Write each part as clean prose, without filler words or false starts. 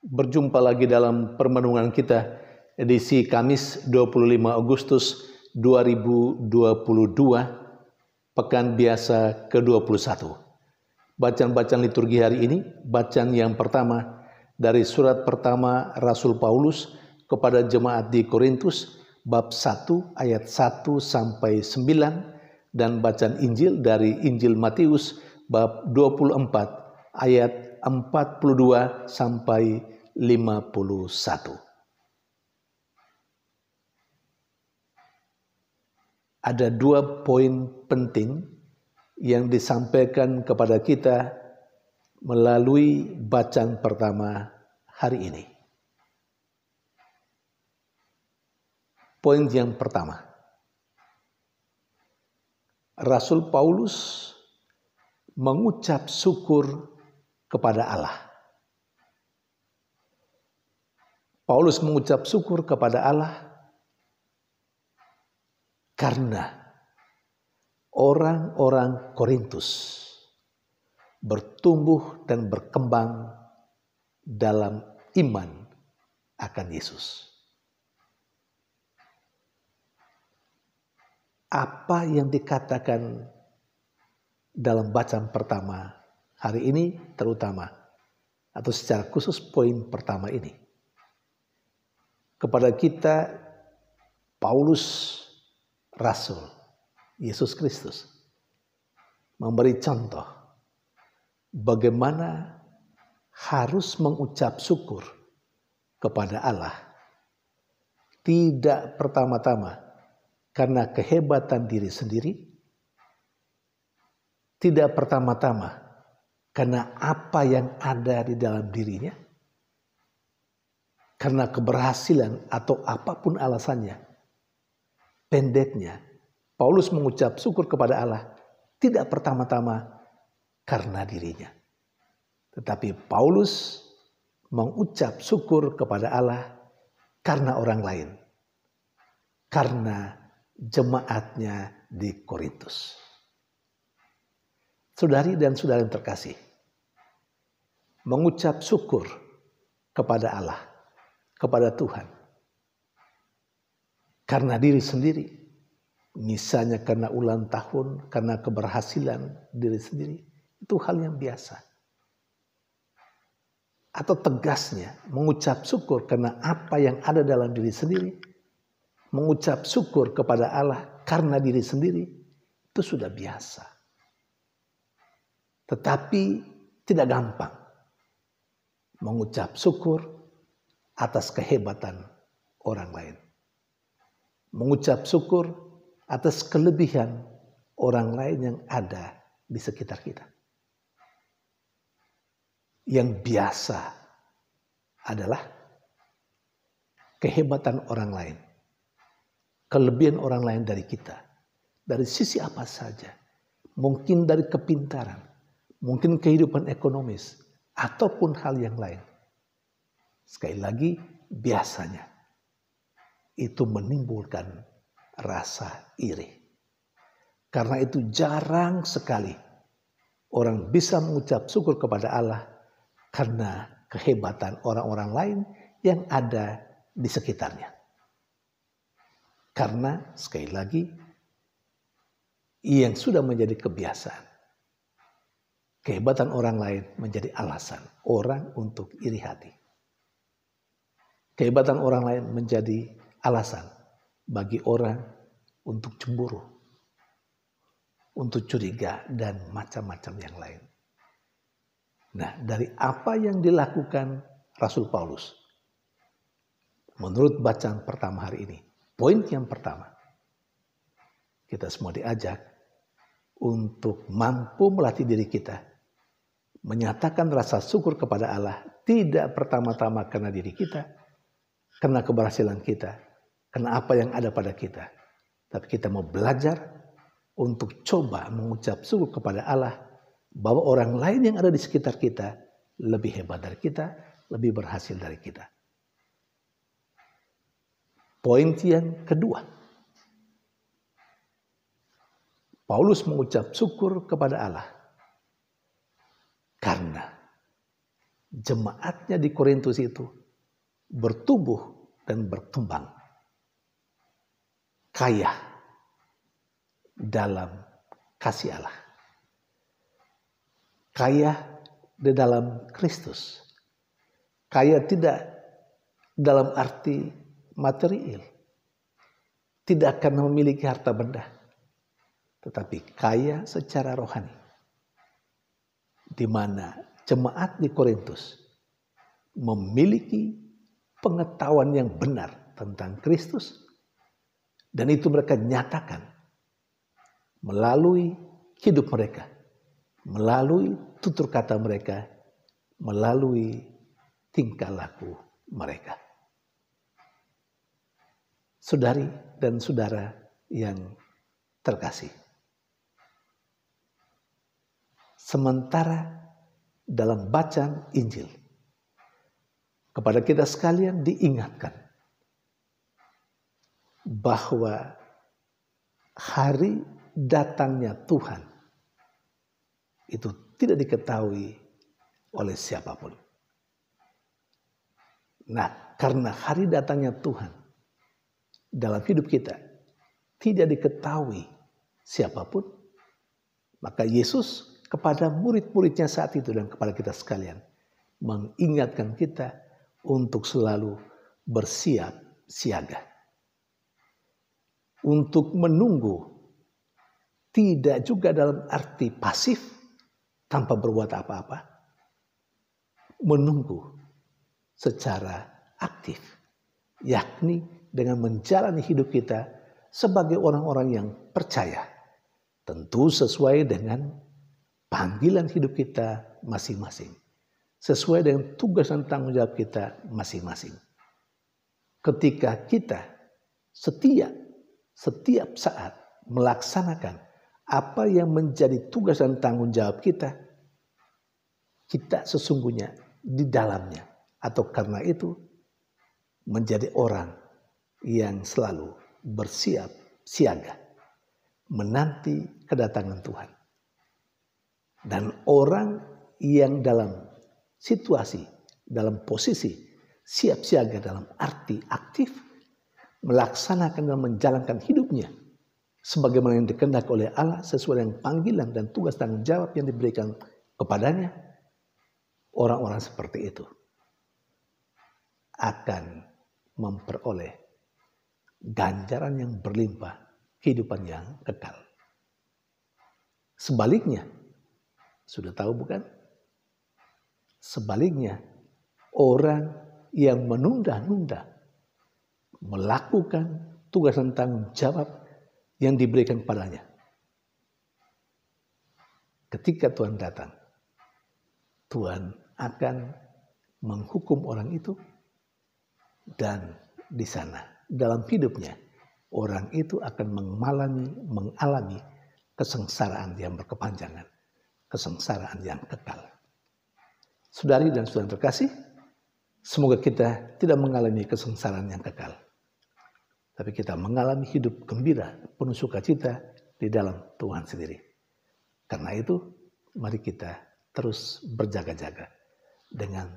Berjumpa lagi dalam permenungan kita edisi Kamis 25 Agustus 2022, Pekan Biasa ke-21. Bacaan-bacaan liturgi hari ini, bacaan yang pertama dari surat pertama Rasul Paulus kepada jemaat di Korintus, bab 1 ayat 1 sampai 9, dan bacaan Injil dari Injil Matius, bab 24 ayat 42 sampai 51. Ada dua poin penting yang disampaikan kepada kita melalui bacaan pertama hari ini. Poin yang pertama, Rasul Paulus mengucap syukur kepada Allah. Paulus mengucap syukur kepada Allah karena orang-orang Korintus bertumbuh dan berkembang dalam iman akan Yesus. Apa yang dikatakan dalam bacaan pertama hari ini terutama, atau secara khusus poin pertama ini, kepada kita Paulus, Rasul Yesus Kristus, memberi contoh bagaimana harus mengucap syukur kepada Allah. Tidak pertama-tama karena kehebatan diri sendiri, tidak pertama-tama karena apa yang ada di dalam dirinya, karena keberhasilan atau apapun alasannya. Pendeknya, Paulus mengucap syukur kepada Allah tidak pertama-tama karena dirinya. Tetapi Paulus mengucap syukur kepada Allah karena orang lain. Karena jemaatnya di Korintus. Saudari dan saudara yang terkasih, mengucap syukur kepada Allah, kepada Tuhan, karena diri sendiri, misalnya karena ulang tahun, karena keberhasilan diri sendiri, itu hal yang biasa. Atau tegasnya, mengucap syukur karena apa yang ada dalam diri sendiri, mengucap syukur kepada Allah karena diri sendiri, itu sudah biasa. Tetapi tidak gampang mengucap syukur atas kehebatan orang lain. Mengucap syukur atas kelebihan orang lain yang ada di sekitar kita. Yang biasa adalah kehebatan orang lain, kelebihan orang lain dari kita, dari sisi apa saja. Mungkin dari kepintaran, mungkin kehidupan ekonomis, ataupun hal yang lain. Sekali lagi, biasanya itu menimbulkan rasa iri. Karena itu jarang sekali orang bisa mengucap syukur kepada Allah karena kehebatan orang-orang lain yang ada di sekitarnya. Karena sekali lagi, yang sudah menjadi kebiasaan, kehebatan orang lain menjadi alasan orang untuk iri hati. Kehebatan orang lain menjadi alasan bagi orang untuk cemburu, untuk curiga, dan macam-macam yang lain. Nah, dari apa yang dilakukan Rasul Paulus, menurut bacaan pertama hari ini, poin yang pertama, kita semua diajak untuk mampu melatih diri kita, menyatakan rasa syukur kepada Allah, tidak pertama-tama karena diri kita, karena keberhasilan kita, karena apa yang ada pada kita. Tapi kita mau belajar untuk coba mengucap syukur kepada Allah bahwa orang lain yang ada di sekitar kita lebih hebat dari kita, lebih berhasil dari kita. Poin yang kedua, Paulus mengucap syukur kepada Allah karena jemaatnya di Korintus itu bertumbuh dan berkembang, kaya dalam kasih Allah, kaya di dalam Kristus, kaya tidak dalam arti material, tidak akan memiliki harta benda, tetapi kaya secara rohani, di mana jemaat di Korintus memiliki pengetahuan yang benar tentang Kristus, dan itu mereka nyatakan melalui hidup mereka, melalui tutur kata mereka, melalui tingkah laku mereka. Saudari dan saudara yang terkasih, sementara dalam bacaan Injil kepada kita sekalian diingatkan bahwa hari datangnya Tuhan itu tidak diketahui oleh siapapun. Nah, karena hari datangnya Tuhan dalam hidup kita tidak diketahui siapapun, maka Yesus kepada murid-muridnya saat itu dan kepada kita sekalian mengingatkan kita untuk selalu bersiap siaga. Untuk menunggu, tidak juga dalam arti pasif tanpa berbuat apa-apa. Menunggu secara aktif, yakni dengan menjalani hidup kita sebagai orang-orang yang percaya, tentu sesuai dengan panggilan hidup kita masing-masing, sesuai dengan tugas dan tanggung jawab kita masing-masing. Ketika kita setiap saat melaksanakan apa yang menjadi tugas dan tanggung jawab kita, kita sesungguhnya di dalamnya atau karena itu menjadi orang yang selalu bersiap siaga menanti kedatangan Tuhan. Dan orang yang dalam situasi, dalam posisi siap siaga dalam arti aktif, melaksanakan dan menjalankan hidupnya sebagaimana yang dikehendaki oleh Allah sesuai dengan panggilan dan tugas tanggung jawab yang diberikan kepadanya, orang-orang seperti itu akan memperoleh ganjaran yang berlimpah, kehidupan yang kekal. Sebaliknya, sudah tahu bukan? Sebaliknya, orang yang menunda-nunda melakukan tugas dan tanggung jawab yang diberikan padanya, ketika Tuhan datang, Tuhan akan menghukum orang itu, dan di sana dalam hidupnya orang itu akan mengalami kesengsaraan yang berkepanjangan, kesengsaraan yang kekal. Saudari dan saudara terkasih, semoga kita tidak mengalami kesengsaraan yang kekal, tapi kita mengalami hidup gembira, penuh sukacita di dalam Tuhan sendiri. Karena itu, mari kita terus berjaga-jaga dengan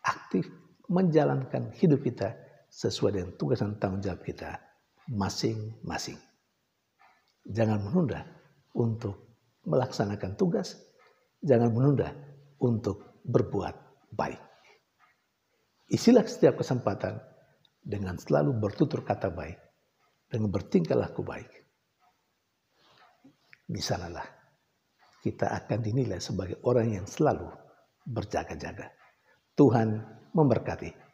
aktif menjalankan hidup kita sesuai dengan tugas dan tanggung jawab kita masing-masing. Jangan menunda untuk melaksanakan tugas, jangan menunda untuk berbuat baik. Isilah setiap kesempatan dengan selalu bertutur kata baik, dengan bertingkah laku baik. Di sanalah kita akan dinilai sebagai orang yang selalu berjaga-jaga. Tuhan memberkati.